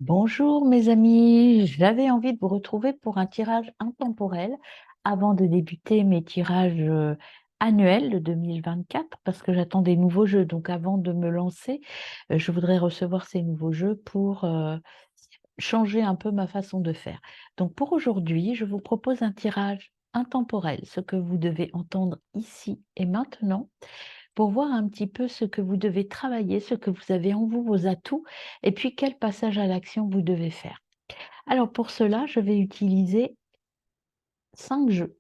Bonjour mes amis, j'avais envie de vous retrouver pour un tirage intemporel avant de débuter mes tirages annuels de 2024 parce que j'attends des nouveaux jeux. Donc avant de me lancer, je voudrais recevoir ces nouveaux jeux pour changer un peu ma façon de faire. Donc pour aujourd'hui, je vous propose un tirage intemporel, ce que vous devez entendre ici et maintenant pour voir un petit peu ce que vous devez travailler, ce que vous avez en vous, vos atouts, et puis quel passage à l'action vous devez faire. Alors pour cela, je vais utiliser 5 jeux.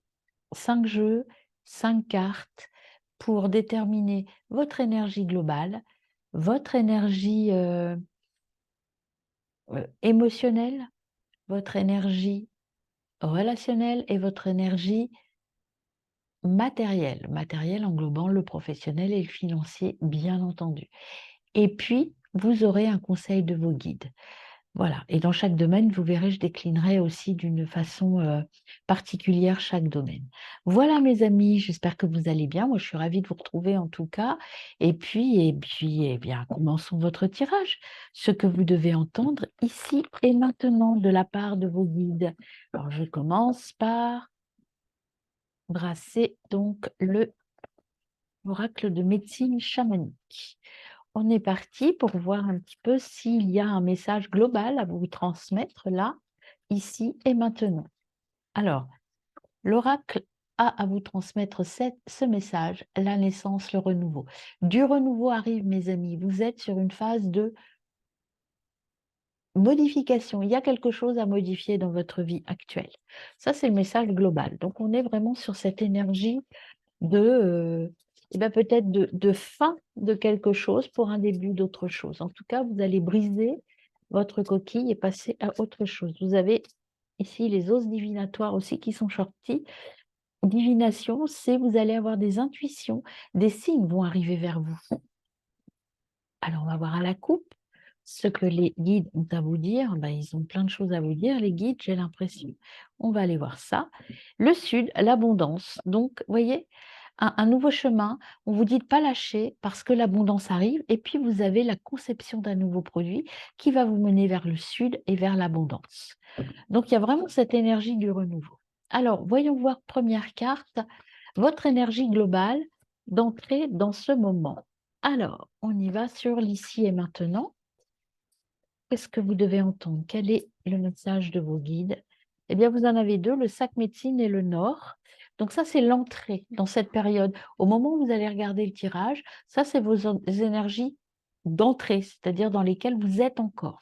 5 jeux, 5 cartes pour déterminer votre énergie globale, votre énergie émotionnelle, votre énergie relationnelle et votre énergie matérielle. Matérielle englobant le professionnel et le financier, bien entendu. Et puis, vous aurez un conseil de vos guides. Voilà. Et dans chaque domaine, vous verrez, je déclinerai aussi d'une façon particulière chaque domaine. Voilà, mes amis, j'espère que vous allez bien. Moi, je suis ravie de vous retrouver en tout cas. Et puis, eh bien, commençons votre tirage. Ce que vous devez entendre ici et maintenant de la part de vos guides. Alors, je commence par brasser donc le oracle de médecine chamanique. On est parti pour voir un petit peu s'il y a un message global à vous transmettre là, ici et maintenant. Alors, l'oracle a à vous transmettre ce message, la naissance, le renouveau. Du renouveau arrive, mes amis. Vous êtes sur une phase de modification. Il y a quelque chose à modifier dans votre vie actuelle. Ça, c'est le message global. Donc, on est vraiment sur cette énergie de eh ben, peut-être de fin de quelque chose pour un début d'autre chose. En tout cas, vous allez briser votre coquille et passer à autre chose. Vous avez ici les os divinatoires aussi qui sont sortis. Divination, c'est vous allez avoir des intuitions, des signes vont arriver vers vous. Alors, on va voir à la coupe ce que les guides ont à vous dire. Ben, ils ont plein de choses à vous dire, les guides, j'ai l'impression. On va aller voir ça. Le sud, l'abondance. Donc, vous voyez, un nouveau chemin. On vous dit de ne pas lâcher parce que l'abondance arrive. Et puis, vous avez la conception d'un nouveau produit qui va vous mener vers le sud et vers l'abondance. Donc, il y a vraiment cette énergie du renouveau. Alors, voyons voir première carte, votre énergie globale d'entrer dans ce moment. Alors, on y va sur l'ici et maintenant. Qu'est-ce que vous devez entendre? Quel est le message de vos guides? Eh bien, vous en avez deux, le sac médecine et le nord. Donc ça, c'est l'entrée dans cette période. Au moment où vous allez regarder le tirage, ça, c'est vos énergies d'entrée, c'est-à-dire dans lesquelles vous êtes encore.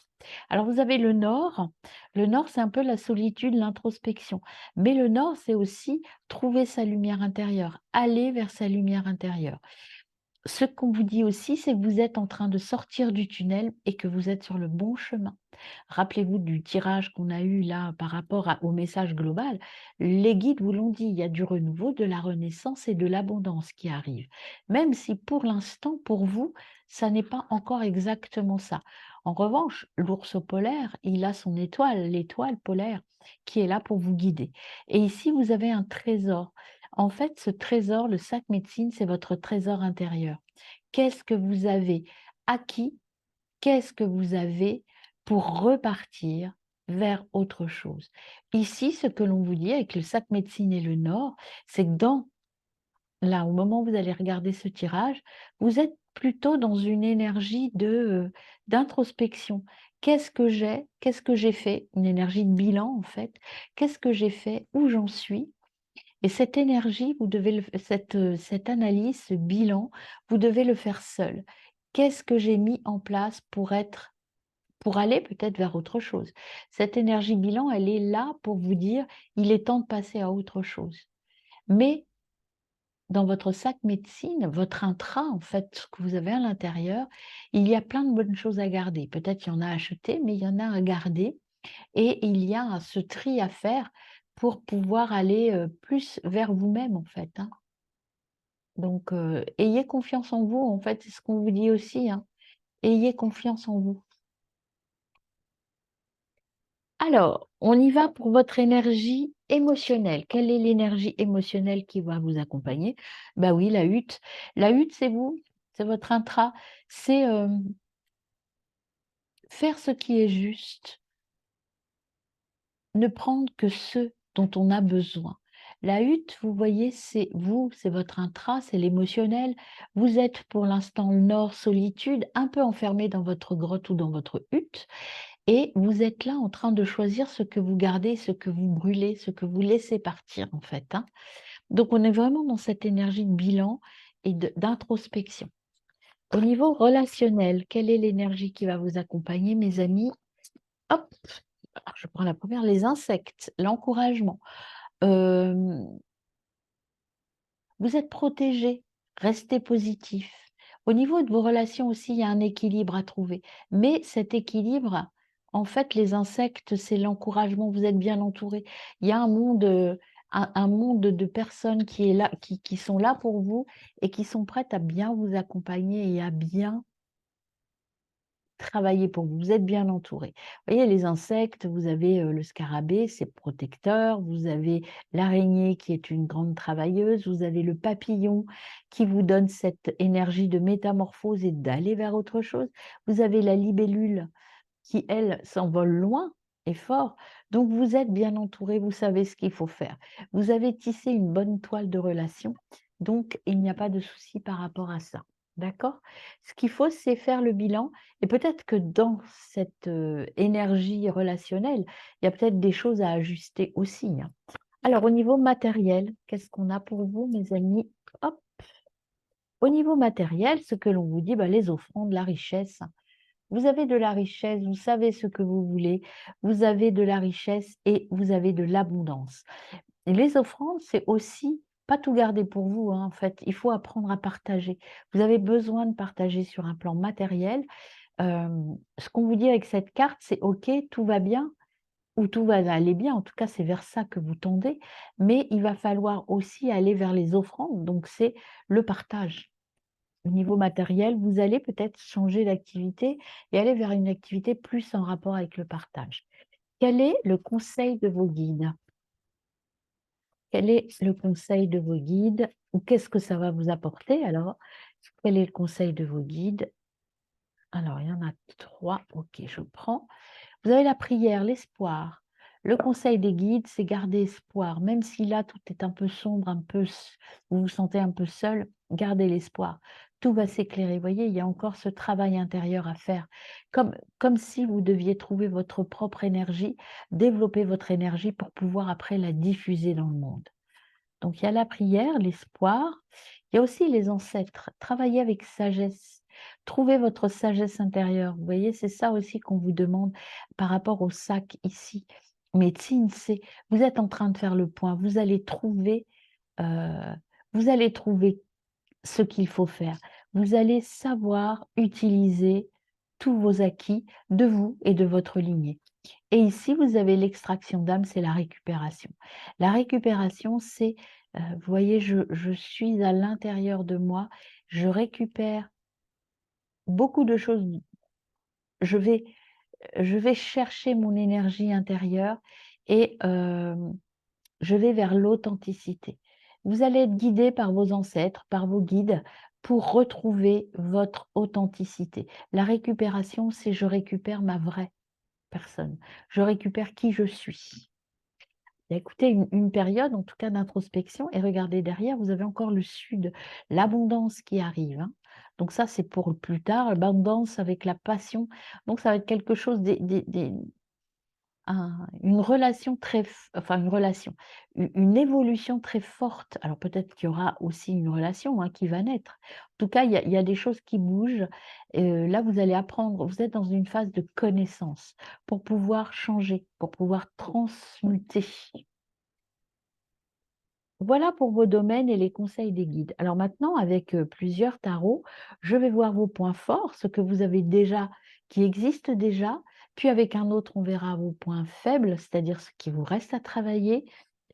Alors, vous avez le nord. Le nord, c'est un peu la solitude, l'introspection. Mais le nord, c'est aussi trouver sa lumière intérieure, aller vers sa lumière intérieure. Ce qu'on vous dit aussi, c'est que vous êtes en train de sortir du tunnel et que vous êtes sur le bon chemin. Rappelez-vous du tirage qu'on a eu là par rapport au message global. Les guides vous l'ont dit, il y a du renouveau, de la renaissance et de l'abondance qui arrive. Même si pour l'instant, pour vous, ça n'est pas encore exactement ça. En revanche, l'ours polaire, il a son étoile, l'étoile polaire, qui est là pour vous guider. Et ici, vous avez un trésor. En fait, ce trésor, le sac médecine, c'est votre trésor intérieur. Qu'est-ce que vous avez acquis? Qu'est-ce que vous avez pour repartir vers autre chose? Ici, ce que l'on vous dit avec le sac médecine et le nord, c'est que là, au moment où vous allez regarder ce tirage, vous êtes plutôt dans une énergie d'introspection. Qu'est-ce que j'ai? Qu'est-ce que j'ai fait? Une énergie de bilan, en fait. Qu'est-ce que j'ai fait? Où j'en suis? Et cette énergie, cette analyse, ce bilan, vous devez le faire seul. Qu'est-ce que j'ai mis en place pour aller peut-être vers autre chose? Cette énergie bilan, elle est là pour vous dire, il est temps de passer à autre chose. Mais dans votre sac médecine, votre intra, en fait, ce que vous avez à l'intérieur, il y a plein de bonnes choses à garder. Peut-être il y en a à acheter, mais il y en a à garder. Et il y a ce tri à faire pour pouvoir aller plus vers vous-même, en fait, hein. Donc, ayez confiance en vous, en fait, c'est ce qu'on vous dit aussi, hein. Ayez confiance en vous. Alors, on y va pour votre énergie émotionnelle. Quelle est l'énergie émotionnelle qui va vous accompagner? Bah oui, la hutte. La hutte, c'est vous, c'est votre intra. C'est faire ce qui est juste, ne prendre que ce dont on a besoin. La hutte, vous voyez, c'est vous, c'est votre intra, c'est l'émotionnel. Vous êtes pour l'instant le nord, solitude, un peu enfermé dans votre grotte ou dans votre hutte. Et vous êtes là en train de choisir ce que vous gardez, ce que vous brûlez, ce que vous laissez partir, en fait, hein. Donc, on est vraiment dans cette énergie de bilan et d'introspection. Au niveau relationnel, quelle est l'énergie qui va vous accompagner, mes amis? Hop, alors je prends la première, les insectes, l'encouragement. Euh, Vous êtes protégé, restez positif. Au niveau de vos relations aussi, il y a un équilibre à trouver. Mais cet équilibre, en fait, les insectes, c'est l'encouragement, vous êtes bien entouré. Il y a un monde de personnes qui est là, qui sont là pour vous et qui sont prêtes à bien vous accompagner et à bien travailler pour vous. Vous êtes bien entouré. Vous voyez, les insectes, vous avez le scarabée, c'est protecteur. Vous avez l'araignée qui est une grande travailleuse. Vous avez le papillon qui vous donne cette énergie de métamorphose et d'aller vers autre chose. Vous avez la libellule qui, elle, s'envole loin et fort. Donc, vous êtes bien entouré, vous savez ce qu'il faut faire. Vous avez tissé une bonne toile de relation, donc il n'y a pas de souci par rapport à ça. D'accord? Ce qu'il faut, c'est faire le bilan. Et peut-être que dans cette énergie relationnelle, il y a peut-être des choses à ajuster aussi, hein. Alors, au niveau matériel, qu'est-ce qu'on a pour vous, mes amis? Hop. Au niveau matériel, ce que l'on vous dit, bah, les offrandes, la richesse. Vous avez de la richesse, vous savez ce que vous voulez, vous avez de la richesse et vous avez de l'abondance. Et les offrandes, c'est aussi pas tout garder pour vous, hein, en fait. Il faut apprendre à partager. Vous avez besoin de partager sur un plan matériel. Ce qu'on vous dit avec cette carte, c'est OK, tout va bien ou tout va aller bien. En tout cas, c'est vers ça que vous tendez. Mais il va falloir aussi aller vers les offrandes. Donc, c'est le partage. Au niveau matériel, vous allez peut-être changer d'activité et aller vers une activité plus en rapport avec le partage. Quel est le conseil de vos guides? Quel est le conseil de vos guides? Ou qu'est-ce que ça va vous apporter alors? Quel est le conseil de vos guides? Alors, il y en a 3. OK, je prends. Vous avez la prière, l'espoir. Le conseil des guides, c'est garder espoir. Même si là, tout est un peu sombre, vous vous sentez un peu seul, gardez l'espoir. Tout va s'éclairer. Vous voyez, il y a encore ce travail intérieur à faire. Comme si vous deviez trouver votre propre énergie, développer votre énergie pour pouvoir après la diffuser dans le monde. Donc, il y a la prière, l'espoir. Il y a aussi les ancêtres. Travaillez avec sagesse. Trouvez votre sagesse intérieure. Vous voyez, c'est ça aussi qu'on vous demande par rapport au sac ici. Médecine, c'est vous êtes en train de faire le point. Euh, vous allez trouver ce qu'il faut faire. Vous allez savoir utiliser tous vos acquis de vous et de votre lignée. Et ici, vous avez l'extraction d'âme, c'est la récupération. La récupération, c'est, vous voyez, je suis à l'intérieur de moi, je récupère beaucoup de choses. Je vais, je vais chercher mon énergie intérieure et je vais vers l'authenticité. Vous allez être guidé par vos ancêtres, par vos guides, pour retrouver votre authenticité. La récupération, c'est je récupère ma vraie personne. Je récupère qui je suis. Écoutez, une période, en tout cas, d'introspection, et regardez derrière, vous avez encore le sud, l'abondance qui arrive, hein. Donc ça, c'est pour plus tard, l'abondance avec la passion. Donc ça va être quelque chose, une relation enfin une relation, une évolution très forte. Alors peut-être qu'il y aura aussi une relation, hein, qui va naître. En tout cas, il y a des choses qui bougent. Là, vous allez apprendre, vous êtes dans une phase de connaissance pour pouvoir changer, pour pouvoir transmuter. Voilà pour vos domaines et les conseils des guides. Alors maintenant, avec plusieurs tarots, je vais voir vos points forts, ce que vous avez déjà, qui existe déjà. Puis avec un autre, on verra vos points faibles, c'est-à-dire ce qui vous reste à travailler.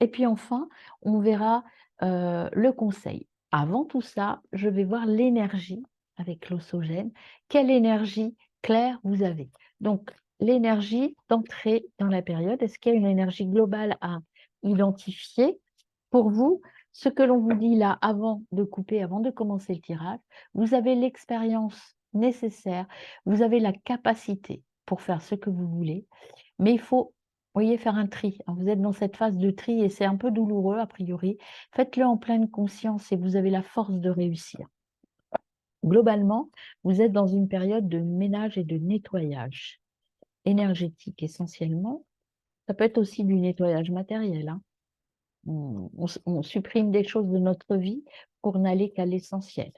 Et puis enfin, on verra le conseil. Avant tout ça, je vais voir l'énergie avec l'ossogène. Quelle énergie claire vous avez? Donc, l'énergie d'entrée dans la période, est-ce qu'il y a une énergie globale à identifier? Pour vous, ce que l'on vous dit là avant de couper, avant de commencer le tirage, vous avez l'expérience nécessaire, vous avez la capacité pour faire ce que vous voulez. Mais il faut, vous voyez, faire un tri. Alors, vous êtes dans cette phase de tri et c'est un peu douloureux a priori. Faites-le en pleine conscience et vous avez la force de réussir. Globalement, vous êtes dans une période de ménage et de nettoyage énergétique essentiellement. Ça peut être aussi du nettoyage matériel, hein. On supprime des choses de notre vie pour n'aller qu'à l'essentiel.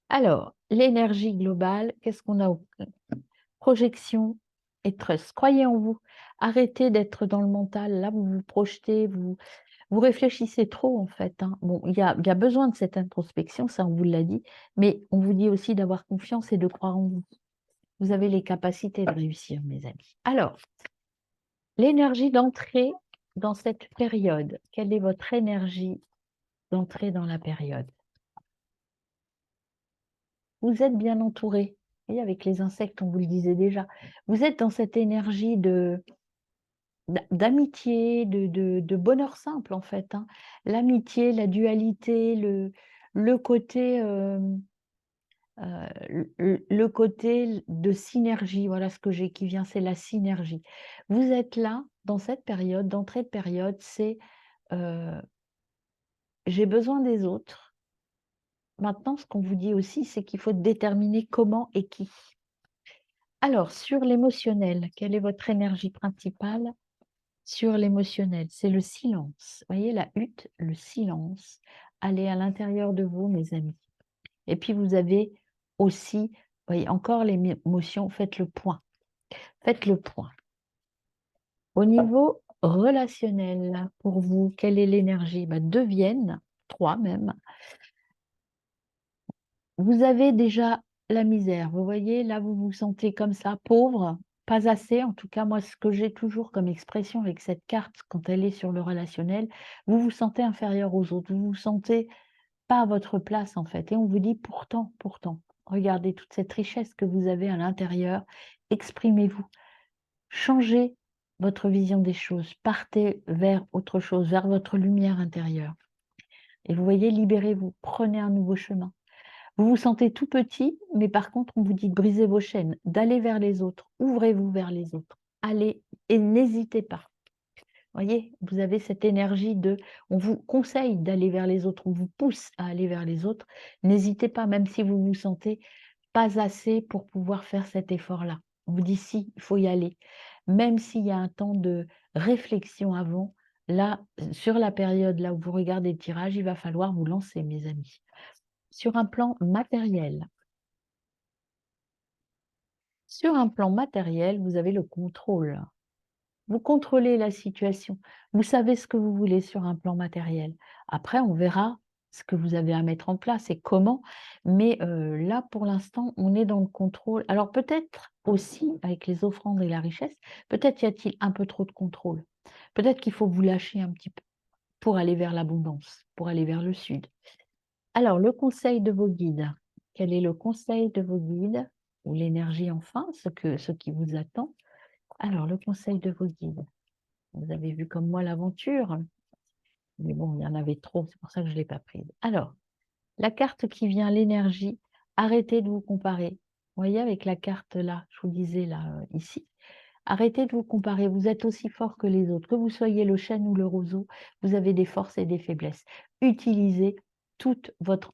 Alors, l'énergie globale, qu'est-ce qu'on a au projection et trust. Croyez en vous. Arrêtez d'être dans le mental. Là, vous vous projetez, vous réfléchissez trop, en fait, hein. Bon, il y a besoin de cette introspection, ça, on vous l'a dit, mais on vous dit aussi d'avoir confiance et de croire en vous. Vous avez les capacités de réussir, mes amis. Alors, l'énergie d'entrée dans cette période. Quelle est votre énergie d'entrée dans la période? Vous êtes bien entouré. Et avec les insectes, on vous le disait déjà. Vous êtes dans cette énergie d'amitié, de bonheur simple, en fait, hein. L'amitié, la dualité, le côté, le côté de synergie, voilà ce que j'ai qui vient, c'est la synergie. Vous êtes là, dans cette période, d'entrée de période, c'est j'ai besoin des autres. Maintenant, ce qu'on vous dit aussi, c'est qu'il faut déterminer comment et qui. Alors, sur l'émotionnel, quelle est votre énergie principale? Sur l'émotionnel, c'est le silence. Vous voyez la hutte, le silence. Allez à l'intérieur de vous, mes amis. Et puis, vous avez aussi, vous voyez, encore les émotions, faites le point. Faites le point. Au niveau relationnel, pour vous, quelle est l'énergie? Deux viennent, trois même. Vous avez déjà la misère. Vous voyez, là, vous vous sentez comme ça, pauvre, pas assez. En tout cas, moi, ce que j'ai toujours comme expression avec cette carte, quand elle est sur le relationnel, vous vous sentez inférieur aux autres. Vous vous sentez pas à votre place, en fait. Et on vous dit pourtant, regardez toute cette richesse que vous avez à l'intérieur. Exprimez-vous. Changez votre vision des choses. Partez vers autre chose, vers votre lumière intérieure. Et vous voyez, libérez-vous. Prenez un nouveau chemin. Vous vous sentez tout petit, mais par contre, on vous dit de briser vos chaînes, d'aller vers les autres. Ouvrez-vous vers les autres. Allez et n'hésitez pas. Voyez, vous avez cette énergie de, on vous conseille d'aller vers les autres, on vous pousse à aller vers les autres. N'hésitez pas, même si vous vous sentez pas assez pour pouvoir faire cet effort-là. On vous dit si, il faut y aller. Même s'il y a un temps de réflexion avant, là, sur la période là où vous regardez le tirage, il va falloir vous lancer, mes amis. Sur un plan matériel. Sur un plan matériel, vous avez le contrôle. Vous contrôlez la situation. Vous savez ce que vous voulez sur un plan matériel. Après, on verra ce que vous avez à mettre en place et comment. Mais là, pour l'instant, on est dans le contrôle. Alors peut-être aussi, avec les offrandes et la richesse, peut-être y a-t-il un peu trop de contrôle. Peut-être qu'il faut vous lâcher un petit peu pour aller vers l'abondance, pour aller vers le sud. Alors, le conseil de vos guides. Quel est le conseil de vos guides? Ou l'énergie enfin, ce qui vous attend? Alors, le conseil de vos guides. Vous avez vu comme moi l'aventure, mais bon, il y en avait trop, c'est pour ça que je ne l'ai pas prise. Alors, la carte qui vient, l'énergie, arrêtez de vous comparer. Vous voyez, avec la carte là, je vous disais là, ici, arrêtez de vous comparer. Vous êtes aussi fort que les autres. Que vous soyez le chêne ou le roseau, vous avez des forces et des faiblesses. Utilisez toute votre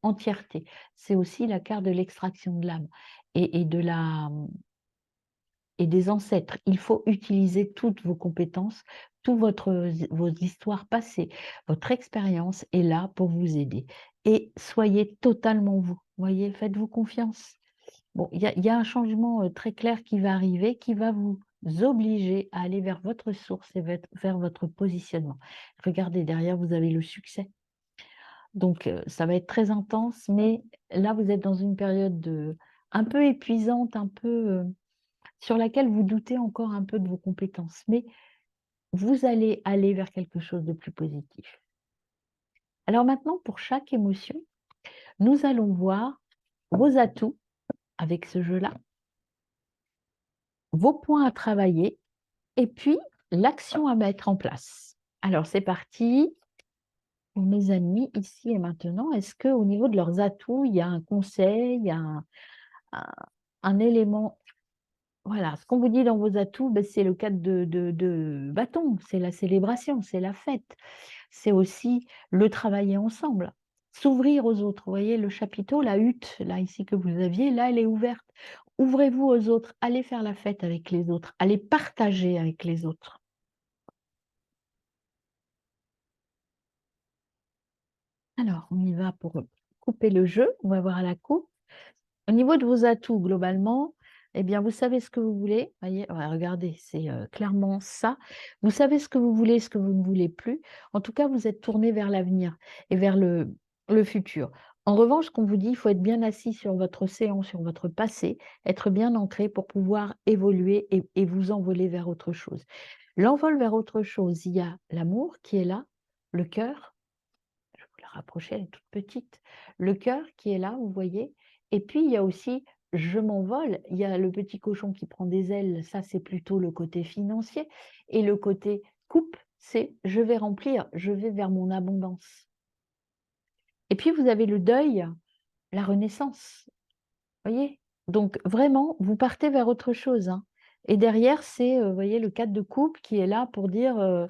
entièreté. C'est aussi la carte de l'extraction de l'âme et de la et des ancêtres. Il faut utiliser toutes vos compétences, toutes vos histoires passées, votre expérience est là pour vous aider. Et soyez totalement vous. Voyez, faites-vous confiance. Bon, il y a un changement très clair qui va arriver, qui va vous obliger à aller vers votre source et vers votre positionnement. Regardez, derrière, vous avez le succès. Donc, ça va être très intense, mais là, vous êtes dans une période un peu épuisante, un peu sur laquelle vous doutez encore un peu de vos compétences, mais vous allez aller vers quelque chose de plus positif. Alors maintenant, pour chaque émotion, nous allons voir vos atouts avec ce jeu-là, vos points à travailler et puis l'action à mettre en place. Alors c'est parti. Pour mes amis, ici et maintenant, est-ce qu'au niveau de leurs atouts, il y a un conseil, il y a un élément Voilà, ce qu'on vous dit dans vos atouts, ben, c'est le cadre de bâton, c'est la célébration, c'est la fête. C'est aussi le travailler ensemble, s'ouvrir aux autres. Vous voyez le chapiteau, la hutte, là, ici, que vous aviez, là, elle est ouverte. Ouvrez-vous aux autres, allez faire la fête avec les autres, allez partager avec les autres. Alors, on y va pour couper le jeu, on va voir à la coupe. Au niveau de vos atouts, globalement, eh bien, vous savez ce que vous voulez. Voyez, ouais, regardez, c'est clairement ça. Vous savez ce que vous voulez, ce que vous ne voulez plus. En tout cas, vous êtes tourné vers l'avenir et vers le futur. En revanche, ce qu'on vous dit, il faut être bien assis sur votre océan, sur votre passé, être bien ancré pour pouvoir évoluer et vous envoler vers autre chose. L'envol vers autre chose, il y a l'amour qui est là, le cœur, je vous la rapprocher, elle est toute petite. Le cœur qui est là, vous voyez. Et puis, il y a aussi je m'envole. Il y a le petit cochon qui prend des ailes, ça, c'est plutôt le côté financier. Et le côté coupe, c'est je vais remplir, je vais vers mon abondance. Et puis, vous avez le deuil, la renaissance. Vous voyez? Donc, vraiment, vous partez vers autre chose, hein. Et derrière, c'est, vous voyez, le cadre de coupe qui est là pour dire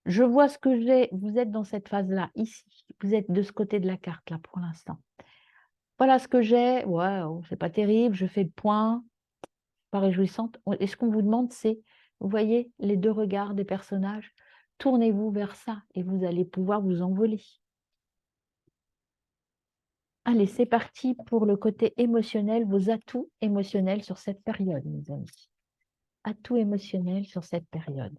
je vois ce que j'ai. Vous êtes dans cette phase-là, ici. Vous êtes de ce côté de la carte, là, pour l'instant. Voilà ce que j'ai. Ouais, oh, c'est pas terrible, je fais le point, pas réjouissante. Et ce qu'on vous demande, c'est, vous voyez, les deux regards des personnages, tournez-vous vers ça et vous allez pouvoir vous envoler. Allez, c'est parti pour le côté émotionnel, vos atouts émotionnels sur cette période, mes amis. Atouts émotionnels sur cette période.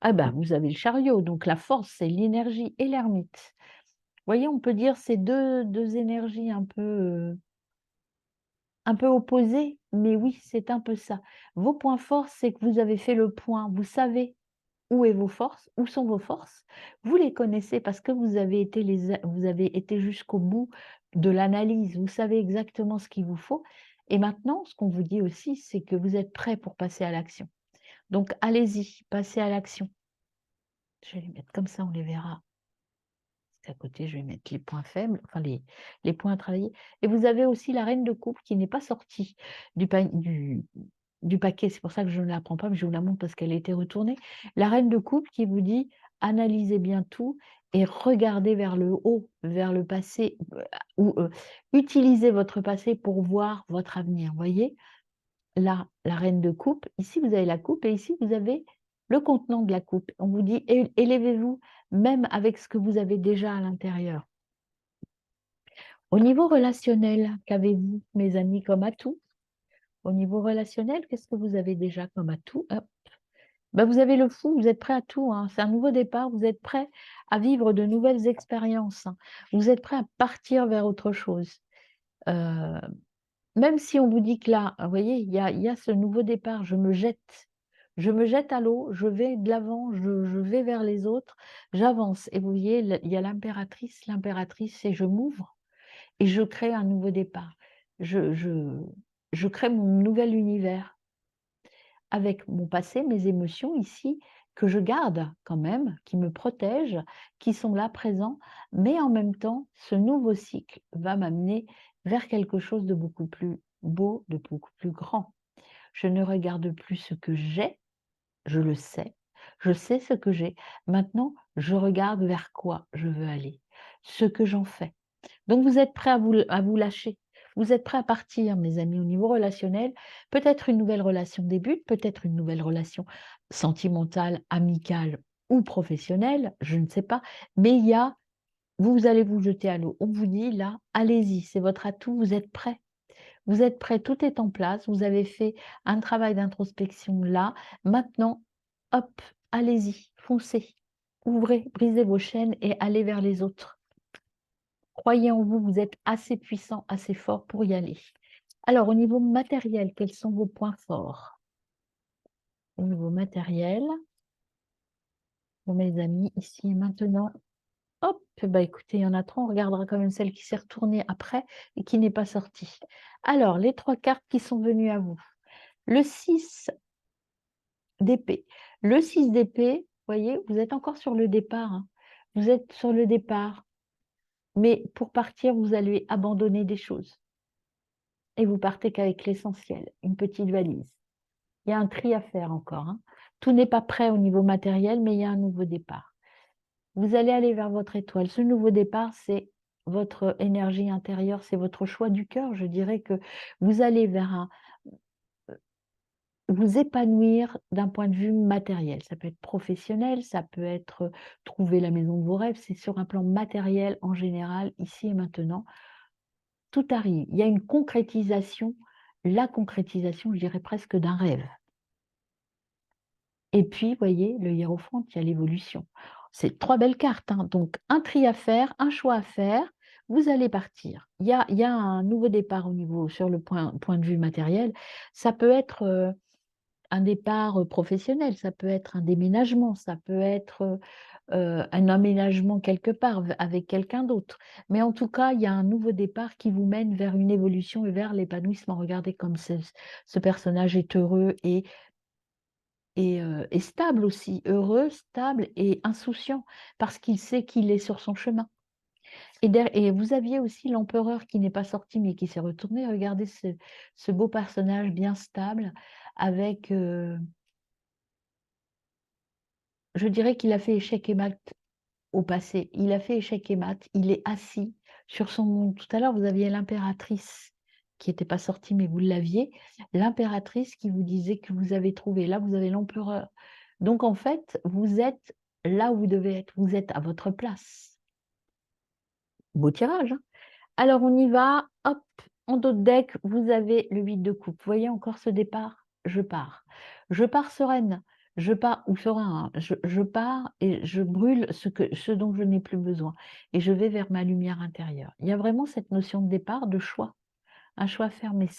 Ah ben, vous avez le chariot, donc la force, c'est l'énergie et l'ermite. Vous voyez, on peut dire ces deux énergies un peu opposées, mais oui, c'est un peu ça. Vos points forts, c'est que vous avez fait le point, vous savez où est vos forces, où sont vos forces, vous les connaissez parce que vous avez été jusqu'au bout de l'analyse, vous savez exactement ce qu'il vous faut. Et maintenant, ce qu'on vous dit aussi, c'est que vous êtes prêt pour passer à l'action. Donc, allez-y, passez à l'action. Je vais les mettre comme ça, on les verra. À côté, je vais mettre les points faibles, enfin les points à travailler. Et vous avez aussi la reine de coupe qui n'est pas sortie du paquet. C'est pour ça que je ne la prends pas, mais je vous la montre parce qu'elle a été retournée. La reine de coupe qui vous dit analysez bien tout et regardez vers le haut, vers le passé, ou utilisez votre passé pour voir votre avenir. Vous voyez, là, la reine de coupe, ici vous avez la coupe et ici vous avez le contenant de la coupe. On vous dit élevez-vous même avec ce que vous avez déjà à l'intérieur. Au niveau relationnel, qu'avez-vous, mes amis, comme atout? Au niveau relationnel, qu'est-ce que vous avez déjà comme atout? Hop. Ben, vous avez le fou, vous êtes prêt à tout, hein. C'est un nouveau départ, vous êtes prêt à vivre de nouvelles expériences, hein. Vous êtes prêt à partir vers autre chose. Euh, Même si on vous dit que là, vous voyez, il y a ce nouveau départ, je me jette. Je me jette à l'eau, je vais de l'avant, je vais vers les autres, j'avance. Et vous voyez, il y a l'impératrice. L'impératrice, c'est je m'ouvre et je crée un nouveau départ. Je crée mon nouvel univers avec mon passé, mes émotions ici, que je garde quand même, qui me protègent, qui sont là présents, mais en même temps, ce nouveau cycle va m'amener vers quelque chose de beaucoup plus beau, de beaucoup plus grand. Je ne regarde plus ce que j'ai, je sais ce que j'ai. Maintenant, je regarde vers quoi je veux aller, ce que j'en fais. Donc, vous êtes prêts à vous lâcher. Vous êtes prêts à partir, mes amis, au niveau relationnel. Peut-être une nouvelle relation débute, peut-être une nouvelle relation sentimentale, amicale ou professionnelle, je ne sais pas. Mais il y a, vous allez vous jeter à l'eau. On vous dit là, allez-y, c'est votre atout, vous êtes prêts. Vous êtes prêts, tout est en place. Vous avez fait un travail d'introspection là. Maintenant, hop, allez-y, foncez. Ouvrez, brisez vos chaînes et allez vers les autres. Croyez en vous, vous êtes assez puissant, assez fort pour y aller. Alors, au niveau matériel, quels sont vos points forts? Au niveau matériel, bon, mes amis, ici et maintenant, hop, bah écoutez, il y en a trois, on regardera quand même celle qui s'est retournée après et qui n'est pas sortie. Alors, les trois cartes qui sont venues à vous. Le 6 d'épée. Le 6 d'épée, vous voyez, vous êtes encore sur le départ, hein. Vous êtes sur le départ, mais pour partir, vous allez abandonner des choses. et vous partez qu'avec l'essentiel, une petite valise. Il y a un tri à faire encore, hein. Tout n'est pas prêt au niveau matériel, mais il y a un nouveau départ. Vous allez aller vers votre étoile. Ce nouveau départ, c'est votre énergie intérieure, c'est votre choix du cœur. Je dirais que vous allez vers vous épanouir d'un point de vue matériel. Ça peut être professionnel, ça peut être trouver la maison de vos rêves. C'est sur un plan matériel en général, ici et maintenant. Tout arrive. Il y a une concrétisation, la concrétisation, je dirais presque d'un rêve. Et puis, vous voyez, le hiérophante, il y a l'évolution. C'est 3 belles cartes, hein. Donc, un tri à faire, un choix à faire, vous allez partir. Il y a un nouveau départ au niveau, sur le point de vue matériel. Ça peut être un départ professionnel, ça peut être un déménagement, ça peut être un aménagement quelque part avec quelqu'un d'autre. Mais en tout cas, il y a un nouveau départ qui vous mène vers une évolution et vers l'épanouissement. Regardez comme ce personnage est heureux et stable aussi, heureux, stable et insouciant, parce qu'il sait qu'il est sur son chemin. Et vous aviez aussi l'empereur qui n'est pas sorti, mais qui s'est retourné. Regardez ce beau personnage bien stable, avec, je dirais qu'il a fait échec et mat au passé. Il a fait échec et mat, il est assis sur son monde. Tout à l'heure, vous aviez l'impératrice qui n'était pas sortie, mais vous l'aviez. L'impératrice qui vous disait que vous avez trouvé. Là, vous avez l'empereur. Donc, en fait, vous êtes là où vous devez être. Vous êtes à votre place. Beau tirage, hein. Alors, on y va. Hop, en dos de deck, vous avez le 8 de coupe. Vous voyez encore ce départ? Je pars. Je pars sereine. Je pars, ou serein, hein. Je pars et je brûle ce dont je n'ai plus besoin. Et je vais vers ma lumière intérieure. Il y a vraiment cette notion de départ, de choix. Un choix ferme. Mais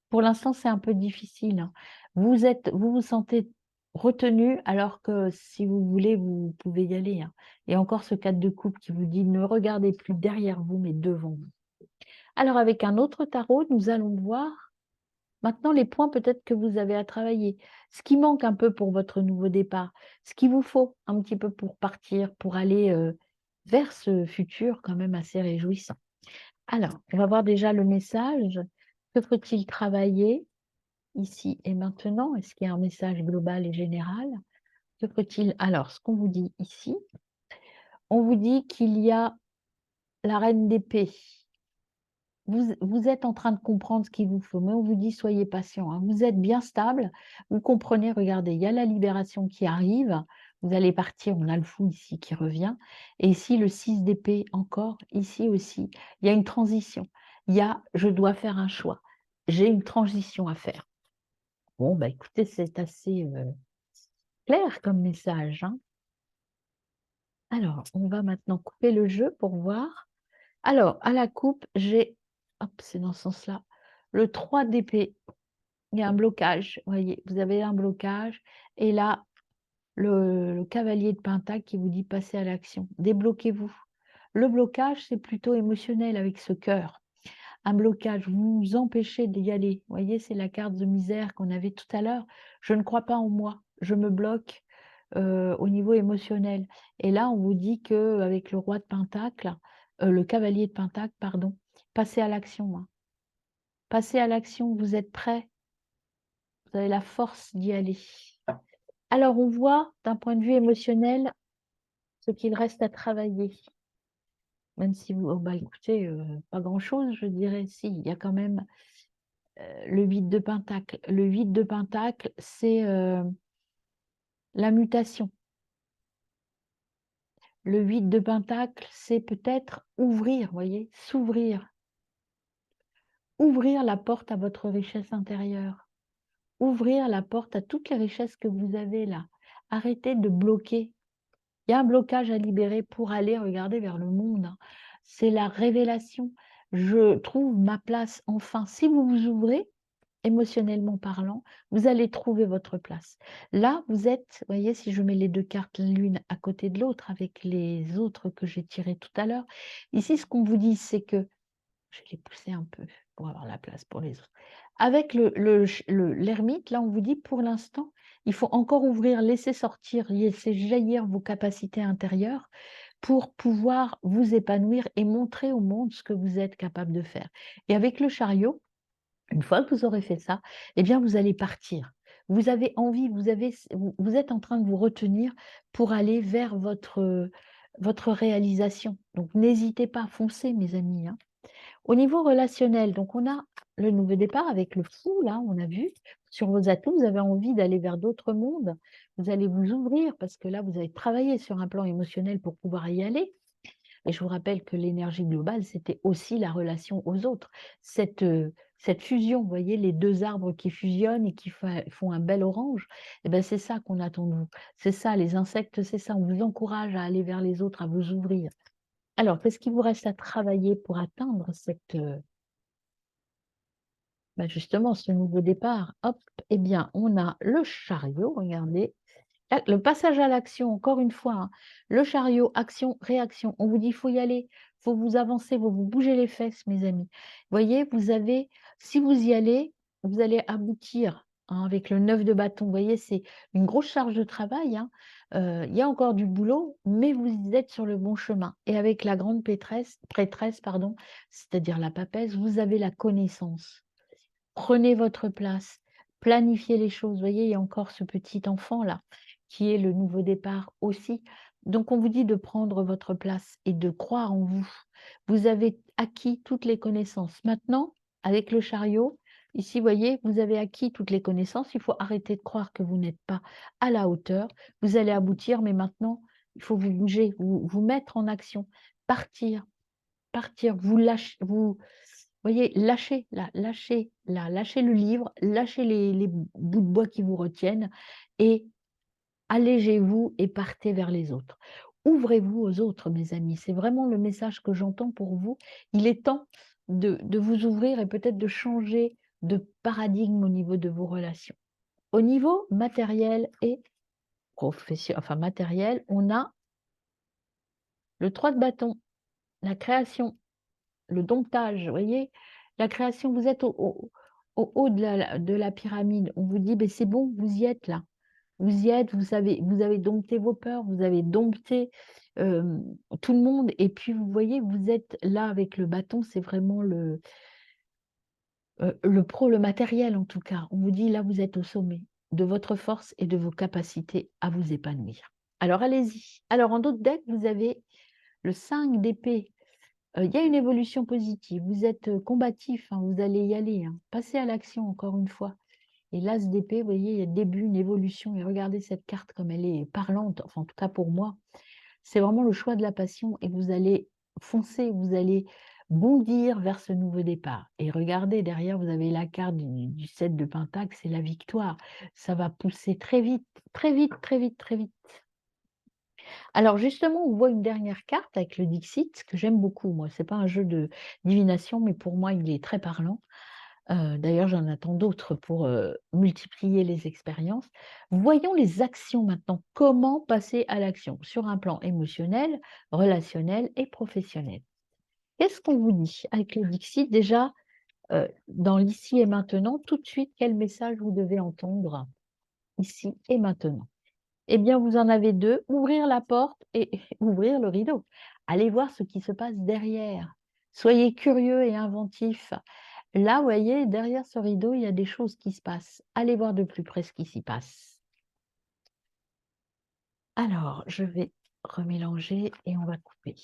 pour l'instant, c'est un peu difficile, hein. Vous vous sentez retenu, alors que si vous voulez, vous pouvez y aller, hein. Et encore ce 4 de coupe qui vous dit: «Ne regardez plus derrière vous, mais devant vous». Alors avec un autre tarot, nous allons voir maintenant les points peut-être que vous avez à travailler. Ce qui manque un peu pour votre nouveau départ, ce qu'il vous faut un petit peu pour partir, pour aller, vers ce futur quand même assez réjouissant. Alors, on va voir déjà le message. Que faut-il travailler ici et maintenant? Est-ce qu'il y a un message global et général? Que faut-il alors, ce qu'on vous dit ici, on vous dit qu'il y a la reine d'épée. Vous êtes en train de comprendre ce qu'il vous faut, mais on vous dit: «Soyez patient, hein». Vous êtes bien stable, vous comprenez, regardez, il y a la libération qui arrive, vous allez partir, on a le fou ici qui revient et ici le 6 d'épée encore, ici aussi. Il y a une transition, il y a: «Je dois faire un choix, j'ai une transition à faire». Bon, bah, écoutez, c'est assez, clair comme message, hein. Alors, on va maintenant couper le jeu pour voir. Alors, à la coupe, j'ai hop, c'est dans ce sens-là, le 3 d'épée. Il y a un blocage, voyez, vous avez un blocage et là, le cavalier de pentacle qui vous dit: «Passez à l'action, débloquez-vous». Le blocage, c'est plutôt émotionnel avec ce cœur. Un blocage, vous vous empêchez d'y aller. Vous voyez, c'est la carte de misère qu'on avait tout à l'heure. Je ne crois pas en moi, je me bloque, au niveau émotionnel et là, on vous dit qu'avec le roi de pentacle, le cavalier de pentacle, pardon, passez à l'action, hein. Passez à l'action, vous êtes prêts, vous avez la force d'y aller. Alors, on voit d'un point de vue émotionnel ce qu'il reste à travailler. Même si vous, oh bah, écoutez, pas grand-chose, je dirais. Si, il y a quand même, le 8 de pentacle. Le 8 de pentacle, c'est, la mutation. Le 8 de pentacle, c'est peut-être ouvrir, vous voyez? S'ouvrir. Ouvrir la porte à votre richesse intérieure. Ouvrir la porte à toutes les richesses que vous avez là. Arrêtez de bloquer. Il y a un blocage à libérer pour aller regarder vers le monde, hein. C'est la révélation. Je trouve ma place enfin. Si vous vous ouvrez, émotionnellement parlant, vous allez trouver votre place. Là, vous êtes, vous voyez, si je mets les 2 cartes l'une à côté de l'autre avec les autres que j'ai tirées tout à l'heure, ici, ce qu'on vous dit, c'est que je vais les pousser un peu pour avoir la place pour les autres. Avec l'ermite, là, on vous dit pour l'instant, il faut encore ouvrir, laisser sortir, laisser jaillir vos capacités intérieures pour pouvoir vous épanouir et montrer au monde ce que vous êtes capable de faire. Et avec le chariot, Une fois que vous aurez fait ça, eh bien, vous allez partir. Vous avez envie, vous êtes en train de vous retenir pour aller vers votre réalisation. Donc n'hésitez pas, foncez mes amis, hein. Au niveau relationnel, donc on a le nouveau départ avec le fou, là, on a vu. Sur vos atouts, vous avez envie d'aller vers d'autres mondes. Vous allez vous ouvrir parce que là, vous avez travaillé sur un plan émotionnel pour pouvoir y aller. Et je vous rappelle que l'énergie globale, c'était aussi la relation aux autres. Cette fusion, vous voyez, les 2 arbres qui fusionnent et qui font un bel orange, eh ben, c'est ça qu'on attend de vous. C'est ça, les insectes, c'est ça. On vous encourage à aller vers les autres, à vous ouvrir. Alors, qu'est-ce qu'il vous reste à travailler pour atteindre justement ce nouveau départ? Hop, eh bien, on a le chariot, regardez. Ah, le passage à l'action, encore une fois, hein, le chariot, action, réaction. On vous dit: «Il faut y aller, il faut vous avancer, il faut vous bouger les fesses, mes amis». Voyez, si vous y allez, vous allez aboutir, hein, avec le 9 de bâton. Vous voyez, c'est une grosse charge de travail, hein. Il y a encore du boulot, mais vous êtes sur le bon chemin et avec la grande prêtresse, pardon, c'est-à-dire la papesse, vous avez la connaissance. Prenez votre place, planifiez les choses. Vous voyez, il y a encore ce petit enfant-là, qui est le nouveau départ aussi. Donc on vous dit de prendre votre place et de croire en vous. Vous avez acquis toutes les connaissances. Maintenant, avec le chariot, ici, vous voyez, vous avez acquis toutes les connaissances. Il faut arrêter de croire que vous n'êtes pas à la hauteur. Vous allez aboutir, mais maintenant, il faut vous bouger, vous mettre en action, partir, partir, vous lâcher, voyez, lâchez le livre, lâchez les bouts de bois qui vous retiennent et allégez-vous et partez vers les autres. Ouvrez-vous aux autres, mes amis. C'est vraiment le message que j'entends pour vous. Il est temps de vous ouvrir et peut-être de changer de paradigme au niveau de vos relations. Au niveau matériel et enfin matériel, on a le 3 de bâton, la création. Le domptage, vous voyez? La création, vous êtes au haut de la pyramide. On vous dit: «Beh, c'est bon, vous y êtes là. Vous y êtes, vous avez dompté vos peurs, vous avez dompté, tout le monde et puis vous voyez, vous êtes là avec le bâton, c'est vraiment le matériel en tout cas. On vous dit: «Là, vous êtes au sommet de votre force et de vos capacités à vous épanouir». Alors allez-y. Alors en d'autres decks, vous avez le 5 d'épée. Il y a une évolution positive. Vous êtes, combatif, hein, vous allez y aller, hein. Passez à l'action encore une fois et l'as d'épée, vous voyez, il y a début, une évolution et regardez cette carte comme elle est parlante, enfin en tout cas pour moi. C'est vraiment le choix de la passion et vous allez foncer, vous allez bondir vers ce nouveau départ et regardez derrière, vous avez la carte du 7 de pentacle, c'est la victoire. Ça va pousser très vite, très vite, très vite, très vite. Alors justement, on voit une dernière carte avec le Dixit que j'aime beaucoup moi. C'est pas un jeu de divination, mais pour moi, il est très parlant. D'ailleurs, j'en attends d'autres pour, multiplier les expériences. Voyons les actions maintenant. Comment passer à l'action? Sur un plan émotionnel, relationnel et professionnel. Qu'est-ce qu'on vous dit avec le Dixit? Déjà, dans l'ici et maintenant, tout de suite, quel message vous devez entendre ici et maintenant? Eh bien, vous en avez 2. Ouvrir la porte et ouvrir le rideau. Allez voir ce qui se passe derrière. Soyez curieux et inventifs. Là, vous voyez, derrière ce rideau, il y a des choses qui se passent. Allez voir de plus près ce qui s'y passe. Alors, je vais remélanger et on va couper.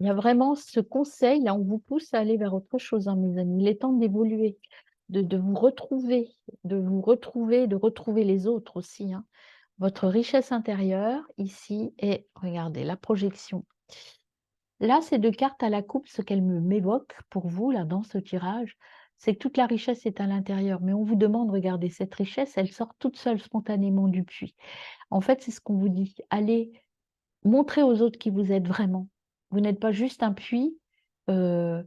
Il y a vraiment ce conseil, là, on vous pousse à aller vers autre chose, hein, mes amis. Il est temps d'évoluer, de vous retrouver, de retrouver les autres aussi, hein. Votre richesse intérieure ici et regardez la projection. Là, ces 2 cartes à la coupe, ce qu'elles m'évoquent pour vous là dans ce tirage, c'est que toute la richesse est à l'intérieur. Mais on vous demande, regardez, cette richesse, elle sort toute seule spontanément du puits. En fait, c'est ce qu'on vous dit. Allez montrer aux autres qui vous êtes vraiment. Vous n'êtes pas juste un puits. euh,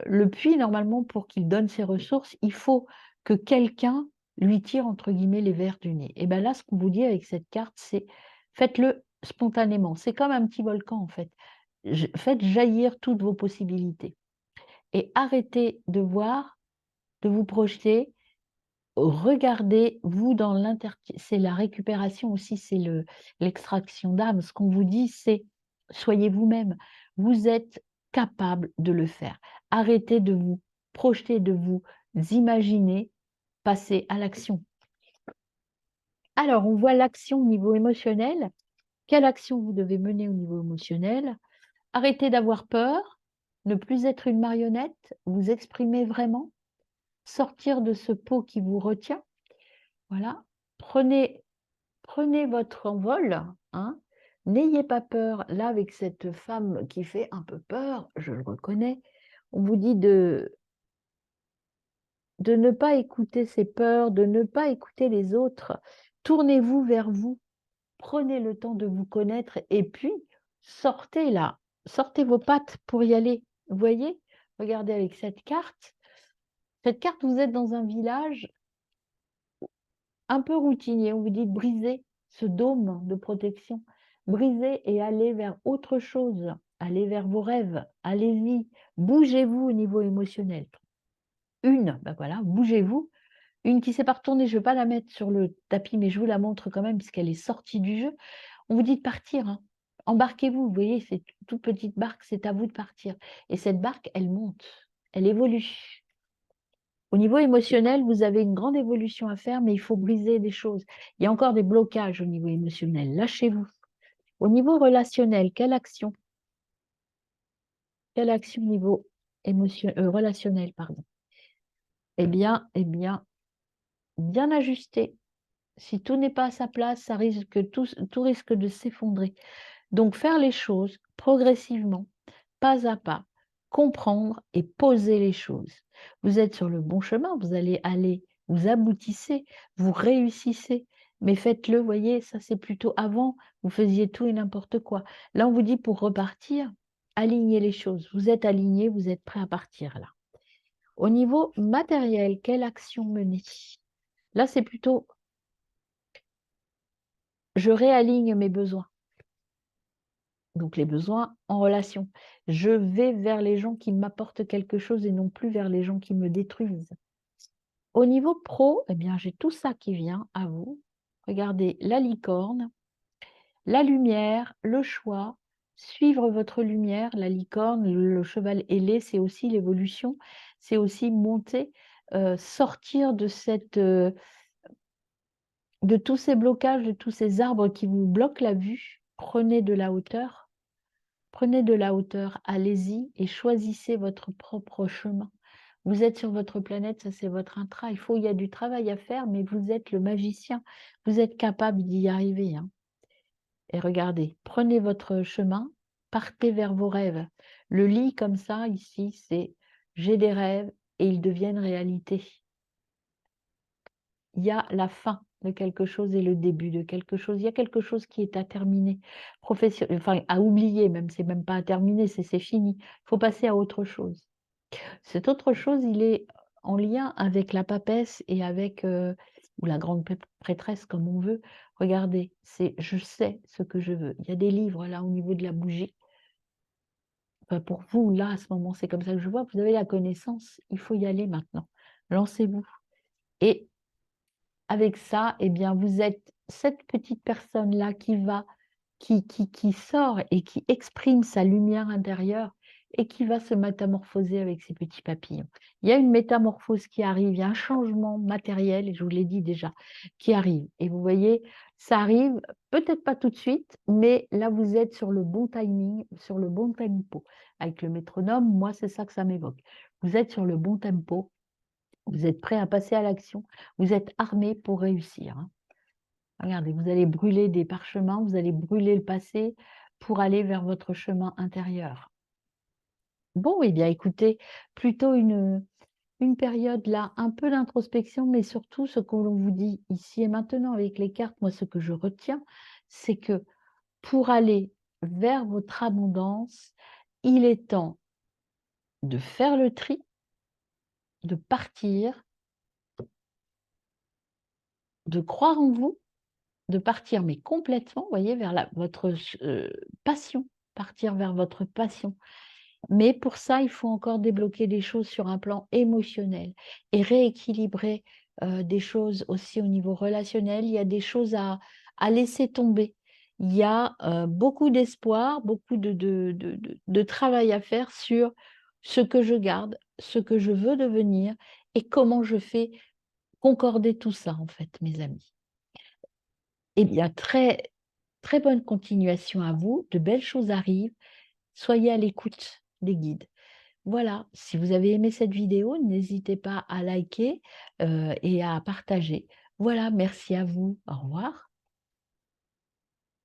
le puits, normalement, pour qu'il donne ses ressources, il faut que quelqu'un lui tire, entre guillemets, «les vers du nez». Et bien là, ce qu'on vous dit avec cette carte, c'est faites-le spontanément. C'est comme un petit volcan, en fait. Faites jaillir toutes vos possibilités et arrêtez de voir, de vous projeter. Regardez, vous, dans c'est la récupération aussi, c'est l'extraction d'âme. Ce qu'on vous dit, c'est soyez vous-même. Vous êtes capable de le faire. arrêtez de vous projeter, de vous imaginer, passez à l'action. Alors, on voit l'action au niveau émotionnel. Quelle action vous devez mener au niveau émotionnel? Arrêtez d'avoir peur, ne plus être une marionnette, vous exprimer vraiment, sortir de ce pot qui vous retient. Voilà. Prenez votre envol, hein. N'ayez pas peur. Là, avec cette femme qui fait un peu peur, je le reconnais, on vous dit de ne pas écouter ses peurs, de ne pas écouter les autres. Tournez-vous vers vous. Prenez le temps de vous connaître et puis sortez là, sortez vos pattes pour y aller. Vous voyez? Regardez avec cette carte. Cette carte, vous êtes dans un village un peu routinier. On vous dit de briser ce dôme de protection. Brisez et allez vers autre chose. Allez vers vos rêves. Allez-y. Bougez-vous au niveau émotionnel. Ben voilà, bougez-vous. Une qui s'est pas retournée, je ne vais pas la mettre sur le tapis, mais je vous la montre quand même puisqu'elle est sortie du jeu. On vous dit de partir, hein. Embarquez-vous, vous voyez, c'est une toute petite barque, c'est à vous de partir. Et cette barque, elle monte, elle évolue. Au niveau émotionnel, vous avez une grande évolution à faire, mais il faut briser des choses. Il y a encore des blocages au niveau émotionnel. Lâchez-vous. Au niveau relationnel, quelle action? Quelle action au niveau relationnel, pardon? Bien ajusté. Si tout n'est pas à sa place, tout risque de s'effondrer. Donc, faire les choses progressivement, pas à pas, comprendre et poser les choses. Vous êtes sur le bon chemin, vous allez aller, vous aboutissez, vous réussissez, mais faites-le, voyez, ça c'est plutôt avant, vous faisiez tout et n'importe quoi. Là, on vous dit pour repartir, alignez les choses. Vous êtes aligné, vous êtes prêt à partir là. Au niveau matériel, quelle action mener? Là, c'est plutôt, je réaligne mes besoins. Donc les besoins en relation. Je vais vers les gens qui m'apportent quelque chose et non plus vers les gens qui me détruisent. Au niveau pro, eh bien, j'ai tout ça qui vient à vous. Regardez la licorne, la lumière, le choix, suivre votre lumière, la licorne, le cheval ailé, c'est aussi l'évolution, c'est aussi monter, sortir de de tous ces blocages, de tous ces arbres qui vous bloquent la vue. Prenez de la hauteur. Prenez de la hauteur, allez-y et choisissez votre propre chemin. Vous êtes sur votre planète, ça c'est votre intra. Il y a du travail à faire, mais vous êtes le magicien. Vous êtes capable d'y arriver, hein. Et regardez, prenez votre chemin, partez vers vos rêves. Le lit comme ça, ici, c'est j'ai des rêves et ils deviennent réalité. Il y a la fin de quelque chose et le début de quelque chose. Il y a quelque chose qui est à terminer, enfin à oublier même, c'est même pas à terminer, c'est fini. Il faut passer à autre chose. Cette autre chose, il est en lien avec la papesse et avec, ou la grande prêtresse comme on veut. Regardez, c'est je sais ce que je veux. Il y a des livres là au niveau de la bougie. Enfin, pour vous, là, à ce moment, c'est comme ça que je vois. Vous avez la connaissance, il faut y aller maintenant. Lancez-vous. Et avec ça, eh bien, vous êtes cette petite personne-là qui sort et qui exprime sa lumière intérieure et qui va se métamorphoser avec ses petits papillons. Il y a une métamorphose qui arrive, il y a un changement matériel, et je vous l'ai dit déjà, qui arrive. Et vous voyez, ça arrive peut-être pas tout de suite, mais là, vous êtes sur le bon timing, sur le bon tempo. Avec le métronome, moi, c'est ça que ça m'évoque. Vous êtes sur le bon tempo, vous êtes prêt à passer à l'action, vous êtes armé pour réussir, hein. Regardez, vous allez brûler des parchemins, vous allez brûler le passé pour aller vers votre chemin intérieur. Bon, eh bien, écoutez, plutôt une période là, un peu d'introspection, mais surtout ce que l'on vous dit ici et maintenant avec les cartes, moi, ce que je retiens, c'est que pour aller vers votre abondance, il est temps de faire le tri, de partir, de croire en vous, de partir, mais complètement, vous voyez, vers votre passion, partir vers votre passion. Mais pour ça, il faut encore débloquer des choses sur un plan émotionnel et rééquilibrer des choses aussi au niveau relationnel. Il y a des choses à laisser tomber. Il y a beaucoup d'espoir, beaucoup de travail à faire ce que je garde, ce que je veux devenir et comment je fais concorder tout ça, en fait, mes amis. Eh bien, très, très bonne continuation à vous. De belles choses arrivent. Soyez à l'écoute des guides. Voilà, si vous avez aimé cette vidéo, n'hésitez pas à liker et à partager. Voilà, merci à vous. Au revoir.